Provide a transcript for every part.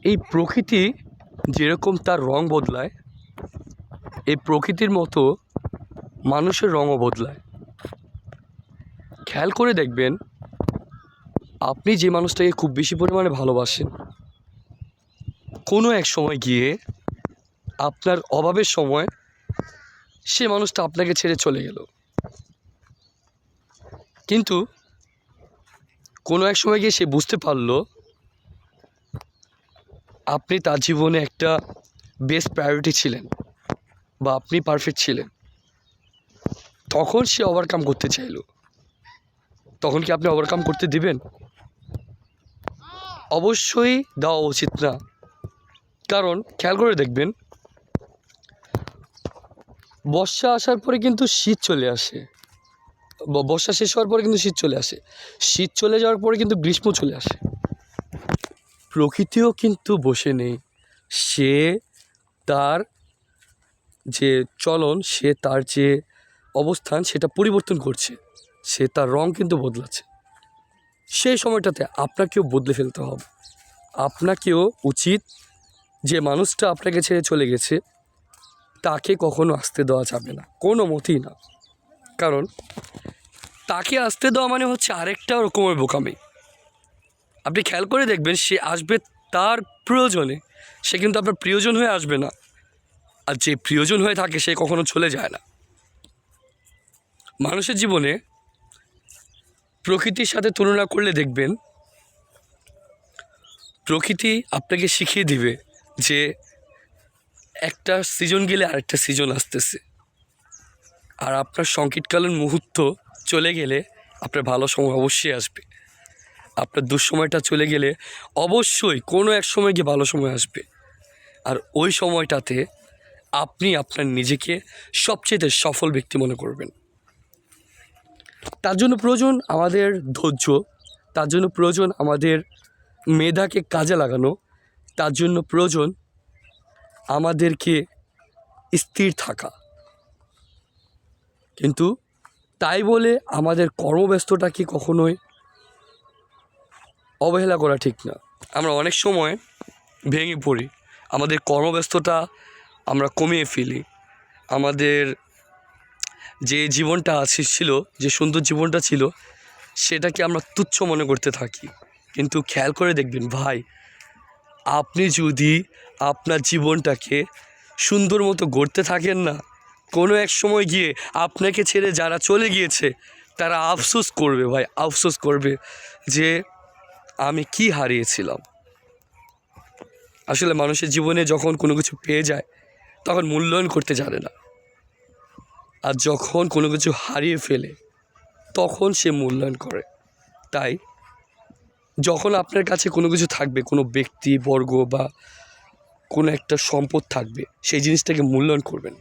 এই প্রকৃতি যেরকম তার রং বদলায়, এই প্রকৃতির মতো মানুষের রঙও বদলায়। খেয়াল করে দেখবেন, আপনি যে মানুষটাকে খুব বেশি পরিমাণে ভালোবাসেন, কোনো এক সময় গিয়ে আপনার অভাবের সময় সে মানুষটা আপনাকে ছেড়ে চলে গেল। কিন্তু কোনো এক সময় গিয়ে সে বুঝতে পারলো আপনি তার জীবনে একটা বেস্ট প্রায়োরিটি ছিলেন বা আপনি পারফেক্ট ছিলেন। তখন সে ওভারকাম করতে চাইল। তখন কি আপনি ওভারকাম করতে দিবেন? অবশ্যই দেওয়া উচিত না। কারণ খেয়াল করে দেখবেন, বর্ষা আসার পরে কিন্তু শীত চলে আসে, বর্ষা শেষ হওয়ার পরে কিন্তু শীত চলে আসে, শীত চলে যাওয়ার পরে কিন্তু গ্রীষ্ম চলে আসে। প্রকৃতিও কিন্তু বসে নেই। সে তার যে চলন, সে তার যে অবস্থান, সেটা পরিবর্তন করছে। সে তার রং কিন্তু বদলাচ্ছে। সেই সময়টাতে আপনাকেও বদলে ফেলতে হবে। আপনাকেও উচিত যে মানুষটা আপনাকে ছেড়ে চলে গেছে তাকে কখনো আসতে দেওয়া যাবে না, কোনো মতেই না। কারণ তাকে আসতে দেওয়া মানে হচ্ছে আরেকটা রকমের বোকামি। আপনি খেয়াল করে দেখবেন, সে আসবে তার প্রয়োজনে, সে কিন্তু আপনার প্রিয়জন হয়ে আসবে না। আর যে প্রিয়জন হয়ে থাকে সে কখনো চলে যায় না। মানুষের জীবনে প্রকৃতির সাথে তুলনা করলে দেখবেন, প্রকৃতি আপনাকে শিখিয়ে দিবে যে একটা সিজন গেলে আরেকটা সিজন আসতেছে। আর আপনার সংকটকালীন মুহূর্ত চলে গেলে আপনার ভালো সময় অবশ্যই আসবে। আপনার দুঃসময়টা চলে গেলে অবশ্যই কোনো এক সময় গিয়ে ভালো সময় আসবে। আর ওই সময়টাতে আপনি আপনার নিজেকে সবচেয়ে সফল ব্যক্তি মনে করবেন। তার জন্য প্রয়োজন আমাদের ধৈর্য, তার জন্য প্রয়োজন আমাদের মেধাকে কাজে লাগানো, তার জন্য প্রয়োজন আমাদেরকে স্থির থাকা। কিন্তু তাই বলে আমাদের কর্মব্যস্ততাকে কখনোই অবহেলা করা ঠিক না। আমরা অনেক সময় ভেঙে পড়ি, আমাদের কর্মব্যস্ততা আমরা কমিয়ে ফেলি, আমাদের যে জীবনটা ছিল, যে সুন্দর জীবনটা ছিল, সেটাকে আমরা তুচ্ছ মনে করতে থাকি। কিন্তু খেয়াল করে দেখবেন ভাই, আপনি যদি আপনার জীবনটাকে সুন্দর মতো গড়তে থাকেন না, কোনো এক সময় গিয়ে আপনাকে ছেড়ে যারা চলে গিয়েছে তারা আফসোস করবে ভাই, আফসোস করবে যে আমি কি হারিয়েছিলাম। আসলে মানুষের জীবনে যখন কোনো কিছু পেয়ে যায় তখন মূল্যায়ন করতে জানে না, আর যখন কোনো কিছু হারিয়ে ফেলে তখন সে মূল্যায়ন করে। তাই যখন আপনার কাছে কোনো কিছু থাকবে, কোনো ব্যক্তি বর্গ বা কোনো একটা সম্পদ থাকবে, সেই জিনিসটাকে মূল্যায়ন করবেন।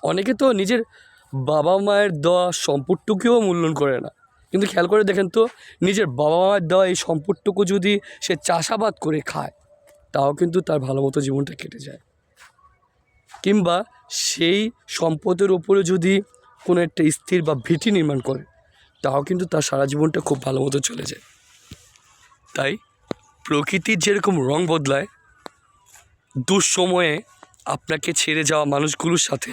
অনেকে তো নিজের বাবা মায়ের দেওয়া সম্পদটুকুও মূল্যায়ন করে না। কিন্তু খেয়াল করে দেখেন তো, নিজের বাবা মায়ের দেওয়া এই সম্পদটুকু যদি সে চাষাবাদ করে খায়, তাও কিন্তু তার ভালো মতো জীবনটা কেটে যায়। কিংবা সেই সম্পদের ওপরে যদি কোনো একটা স্থির বা ভিটি নির্মাণ করে, তাও কিন্তু তার সারা জীবনটা খুব ভালো মতো চলে যায়। তাই প্রকৃতির যেরকম রং বদলায়, দুঃসময়ে আপনাকে ছেড়ে যাওয়া মানুষগুলোর সাথে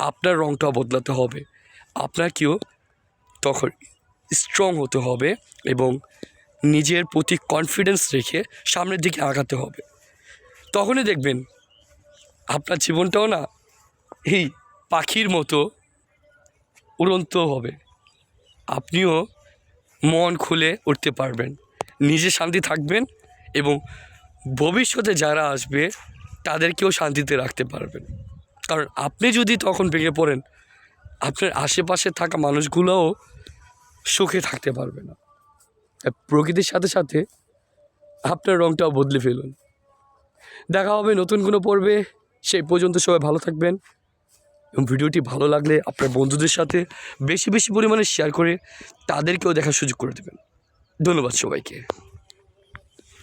আপনার রংটাও বদলাতে হবে। আপনাকেও তখন স্ট্রং হতে হবে এবং নিজের প্রতি কনফিডেন্স রেখে সামনের দিকে আগাতে হবে। তখনই দেখবেন আপনার জীবনটাও না এই পাখির মতো উড়ন্ত হবে। আপনিও মন খুলে উঠতে পারবেন, নিজে শান্তি থাকবেন এবং ভবিষ্যতে যারা আসবে তাদেরকেও শান্তিতে রাখতে পারবেন। কারণ আপনি যদি তখন ভেঙে পড়েন, আপনার আশেপাশে থাকা মানুষগুলোও সুখে থাকতে পারবে না। প্রকৃতির সাথে সাথে আপনার রংটাও বদলে ফেলুন। দেখা হবে নতুন কোনো পর্বে। সেই পর্যন্ত সবাই ভালো থাকবেন এবং ভিডিওটি ভালো লাগলে আপনার বন্ধুদের সাথে বেশি বেশি পরিমাণে শেয়ার করে তাদেরকেও দেখার সুযোগ করে দেবেন। ধন্যবাদ সবাইকে।